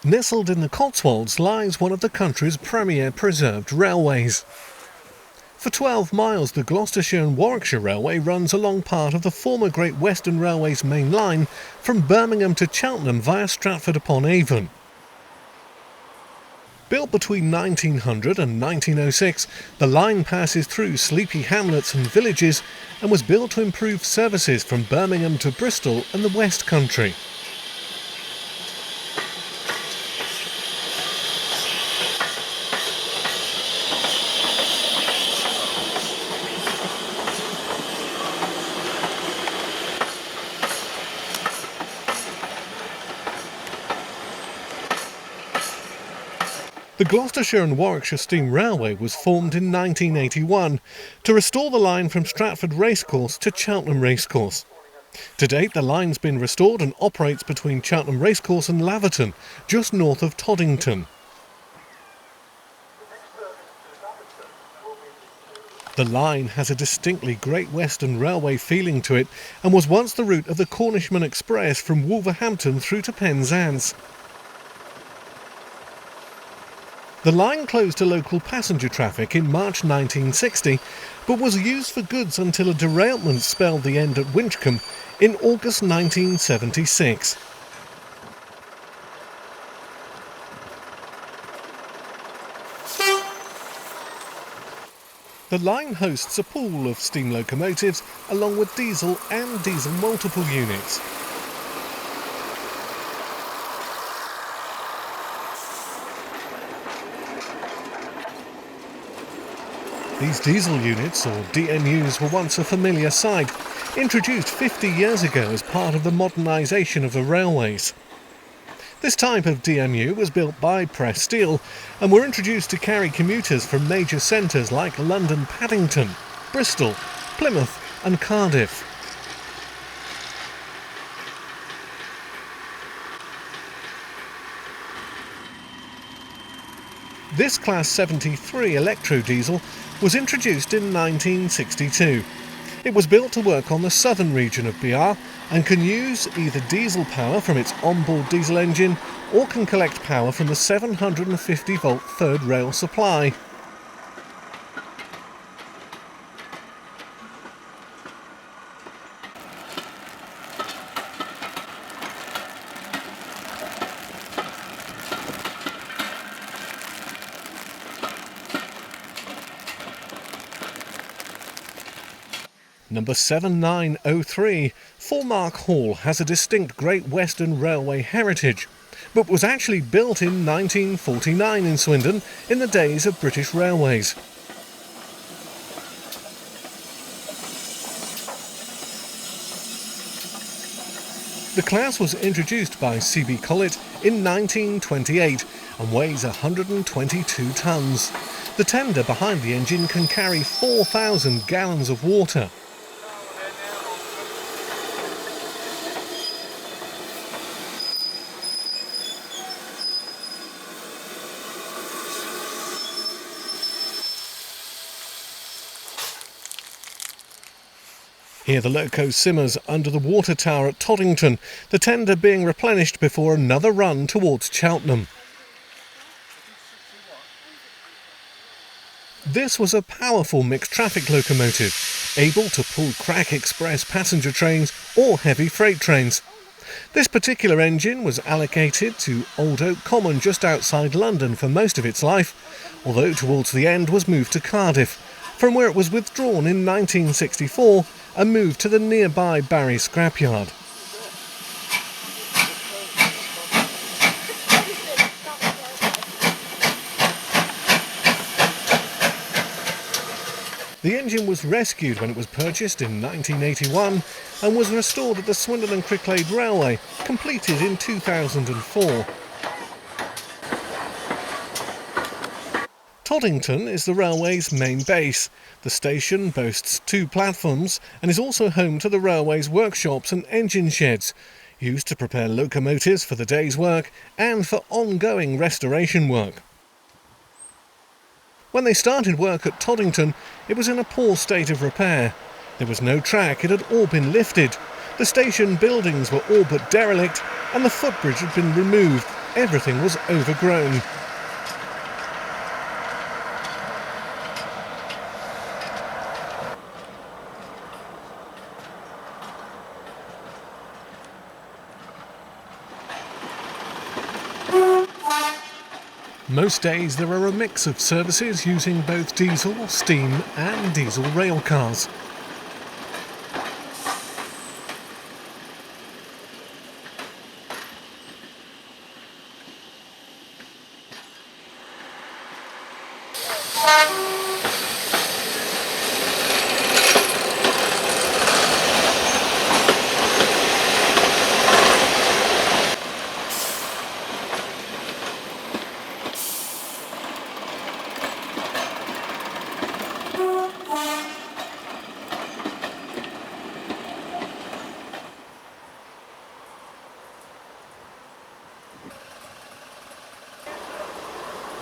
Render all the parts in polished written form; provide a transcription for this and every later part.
Nestled in the Cotswolds lies one of the country's premier preserved railways. For 12 miles, the Gloucestershire and Warwickshire Railway runs along part of the former Great Western Railway's main line from Birmingham to Cheltenham via Stratford-upon-Avon. Built between 1900 and 1906, the line passes through sleepy hamlets and villages and was built to improve services from Birmingham to Bristol and the West Country. The Gloucestershire and Warwickshire Steam Railway was formed in 1981 to restore the line from Stratford Racecourse to Cheltenham Racecourse. To date, the line's been restored and operates between Cheltenham Racecourse and Laverton, just north of Toddington. The line has a distinctly Great Western Railway feeling to it and was once the route of the Cornishman Express from Wolverhampton through to Penzance. The line closed to local passenger traffic in March 1960, but was used for goods until a derailment spelled the end at Winchcombe in August 1976. The line hosts a pool of steam locomotives along with diesel and diesel multiple units. These diesel units, or DMUs, were once a familiar sight, introduced 50 years ago as part of the modernisation of the railways. This type of DMU was built by Press Steel and were introduced to carry commuters from major centres like London Paddington, Bristol, Plymouth and Cardiff. This Class 73 electro-diesel was introduced in 1962. It was built to work on the southern region of BR and can use either diesel power from its onboard diesel engine or can collect power from the 750-volt third rail supply. Number 7903, Foremark Hall has a distinct Great Western Railway heritage, but was actually built in 1949 in Swindon in the days of British Railways. The class was introduced by C.B. Collett in 1928 and weighs 122 tonnes. The tender behind the engine can carry 4,000 gallons of water. Here the loco simmers under the water tower at Toddington, the tender being replenished before another run towards Cheltenham. This was a powerful mixed traffic locomotive, able to pull crack express passenger trains or heavy freight trains. This particular engine was allocated to Old Oak Common just outside London for most of its life, although towards the end was moved to Cardiff, from where it was withdrawn in 1964 and moved to the nearby Barry scrapyard. The engine was rescued when it was purchased in 1981 and was restored at the Swindon and Cricklade Railway, completed in 2004. Toddington is the railway's main base. The station boasts 2 platforms and is also home to the railway's workshops and engine sheds, used to prepare locomotives for the day's work and for ongoing restoration work. When they started work at Toddington, it was in a poor state of repair. There was no track, it had all been lifted. The station buildings were all but derelict and the footbridge had been removed, Everything was overgrown. Most days there are a mix of services using both diesel, steam and diesel rail cars.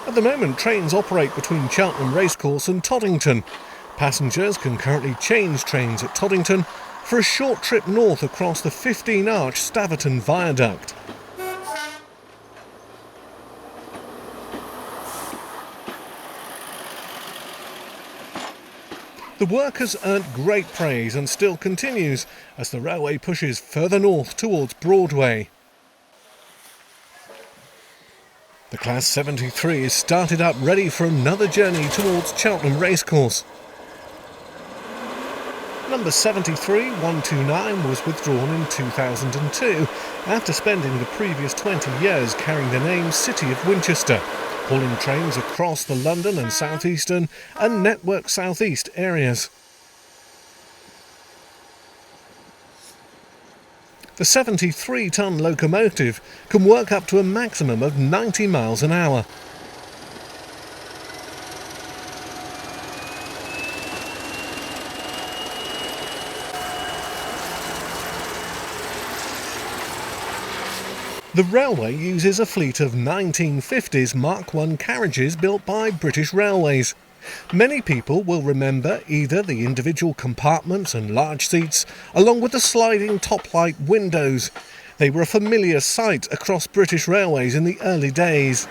At the moment, trains operate between Cheltenham Racecourse and Toddington. Passengers can currently change trains at Toddington for a short trip north across the 15-arch Staverton Viaduct. The work has earned great praise and still continues as the railway pushes further north towards Broadway. The Class 73 is started up ready for another journey towards Cheltenham Racecourse. Number 73129 was withdrawn in 2002 after spending the previous 20 years carrying the name City of Winchester, hauling trains across the London and South Eastern and Network South East areas. The 73-ton locomotive can work up to a maximum of 90 miles an hour. The railway uses a fleet of 1950s Mark I carriages built by British Railways. Many people will remember either the individual compartments and large seats, along with the sliding top-light windows. They were a familiar sight across British Railways in the early days.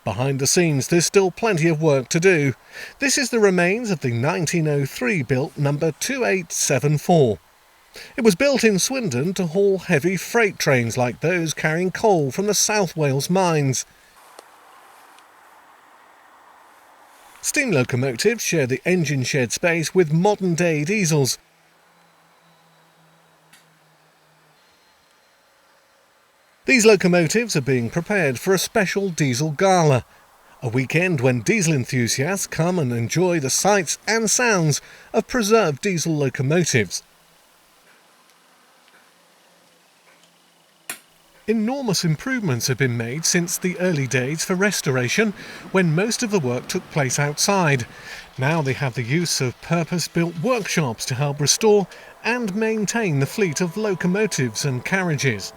Behind the scenes, there's still plenty of work to do. This is the remains of the 1903-built number 2874. It was built in Swindon to haul heavy freight trains like those carrying coal from the South Wales mines. Steam locomotives share the engine shed space with modern-day diesels. These locomotives are being prepared for a special diesel gala, a weekend when diesel enthusiasts come and enjoy the sights and sounds of preserved diesel locomotives. Enormous improvements have been made since the early days for restoration, when most of the work took place outside. Now they have the use of purpose-built workshops to help restore and maintain the fleet of locomotives and carriages.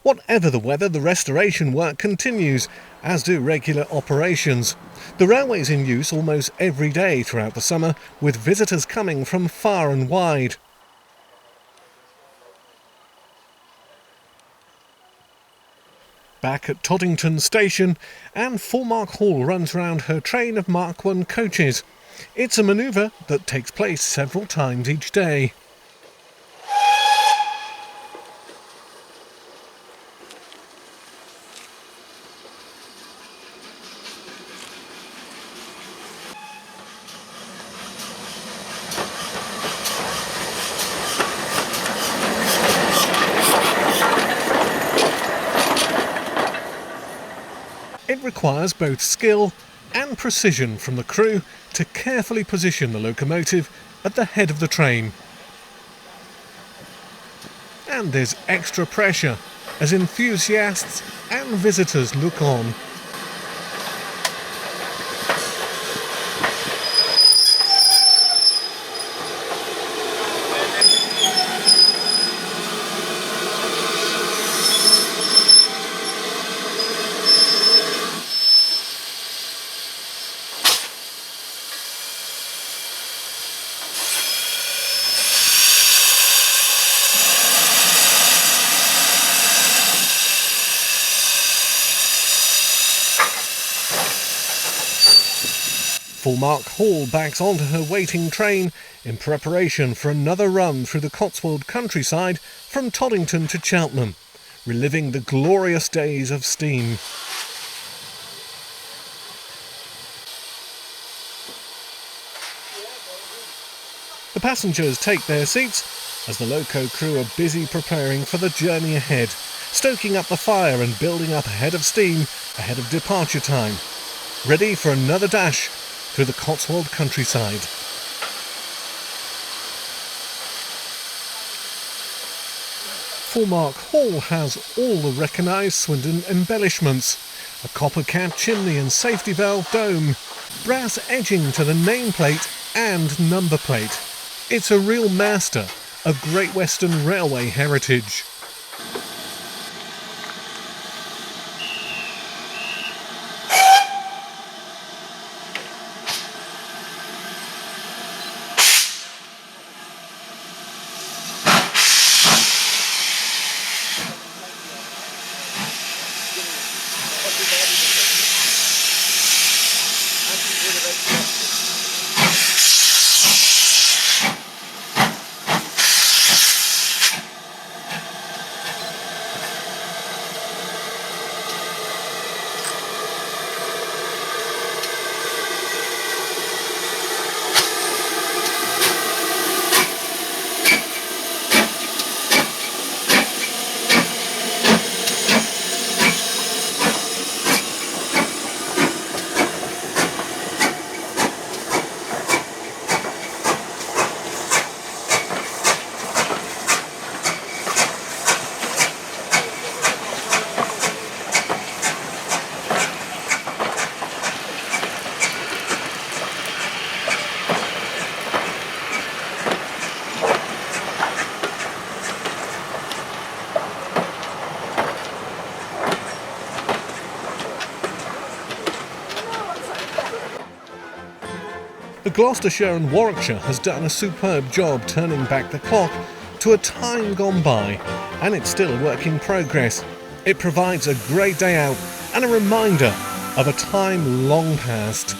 Whatever the weather, the restoration work continues, as do regular operations. The railway is in use almost every day throughout the summer, with visitors coming from far and wide. Back at Toddington Station, Anne Fulmark Hall runs round her train of Mark I coaches. It's a manoeuvre that takes place several times each day. It requires both skill and precision from the crew to carefully position the locomotive at the head of the train. And there's extra pressure as enthusiasts and visitors look on. Full Mark Hall backs onto her waiting train in preparation for another run through the Cotswold countryside from Toddington to Cheltenham, reliving the glorious days of steam. The passengers take their seats as the loco crew are busy preparing for the journey ahead, stoking up the fire and building up a head of steam ahead of departure time, ready for another dash through the Cotswold countryside. Full Mark Hall has all the recognised Swindon embellishments: a copper cap chimney and safety valve dome, brass edging to the nameplate and number plate. It's a real master of Great Western Railway heritage. The Gloucestershire and Warwickshire has done a superb job turning back the clock to a time gone by, and it's still a work in progress. It provides a great day out and a reminder of a time long past.